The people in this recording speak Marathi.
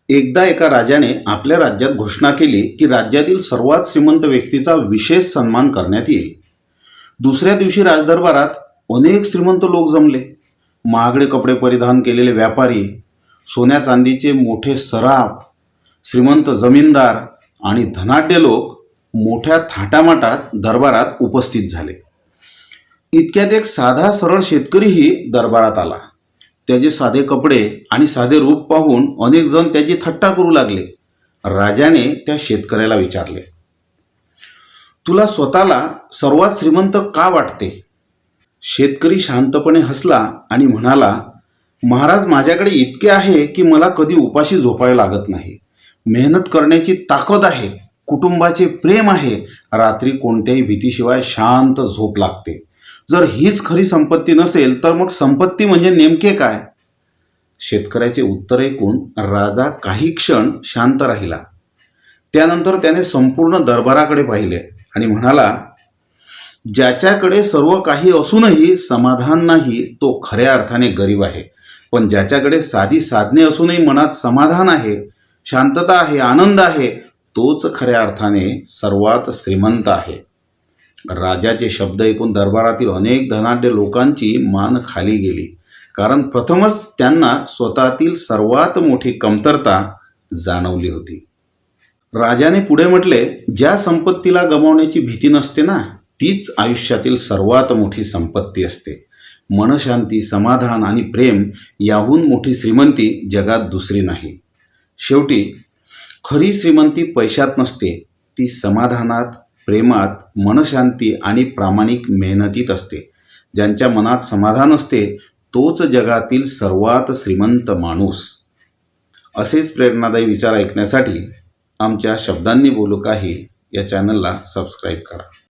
एकदा एका राजाने आपल्या राज्यात घोषणा केली की राज्यातील सर्वात श्रीमंत व्यक्तीचा विशेष सन्मान करण्यात येईल. दुसऱ्या दिवशी राजदरबारात अनेक श्रीमंत लोक जमले. महागडे कपडे परिधान केलेले व्यापारी, सोन्या चांदीचे मोठे सराफ, श्रीमंत जमीनदार आणि धनाढ्य लोक मोठ्या थाटामाटात दरबारात उपस्थित झाले. इतक्यात एक साधा सरळ शेतकरीही दरबारात आला. त्याचे साधे कपडे आणि साधे रूप पाहून अनेक जण त्याची थट्टा करू लागले. राजाने त्या शेतकऱ्याला विचारले, तुला स्वतःला सर्वात श्रीमंत का वाटते? शेतकरी शांतपणे हसला आणि म्हणाला, महाराज, माझ्याकडे इतके आहे की मला कधी उपाशी झोपावे लागत नाही. मेहनत करण्याची ताकद आहे, कुटुंबाचे प्रेम आहे, रात्री कोणत्याही भीतीशिवाय शांत झोप लागते. जर हीच खरी संपत्ती नसेल तर मग संपत्ती म्हणजे नेमके काय? शेतकऱ्याचे उत्तर ऐकून राजा काही क्षण शांत राहिला. त्यानंतर त्याने संपूर्ण दरबाराकडे पाहिले आणि म्हणाला, ज्याच्याकडे सर्व काही असूनही समाधान नाही तो खऱ्या अर्थाने गरीब आहे. पण ज्याच्याकडे साधी साधने असूनही मनात समाधान आहे, शांतता आहे, आनंद आहे, तोच खऱ्या अर्थाने सर्वात श्रीमंत आहे. राजाचे शब्द ऐकून दरबारातील अनेक धनाढ्य लोकांची मान खाली गेली, कारण प्रथमच त्यांना स्वतःतील सर्वात मोठी कमतरता जाणवली होती. राजाने पुढे म्हटले, ज्या संपत्तीला गमावण्याची भीती नसते ना, तीच आयुष्यातील सर्वात मोठी संपत्ती असते. मनशांती, समाधान आणि प्रेम याहून मोठी श्रीमंती जगात दुसरी नाही. शेवटी खरी श्रीमंती पैशात नसते, ती समाधानात, प्रेमात, मनशांती आणि प्रामाणिक मेहनतीत असते. ज्यांच्या मनात समाधान असते तोच जगातील सर्वात श्रीमंत माणूस. असेच प्रेरणादायी विचार ऐकण्यासाठी आमच्या शब्दांनी बोलू काही या चॅनलला सबस्क्राईब करा.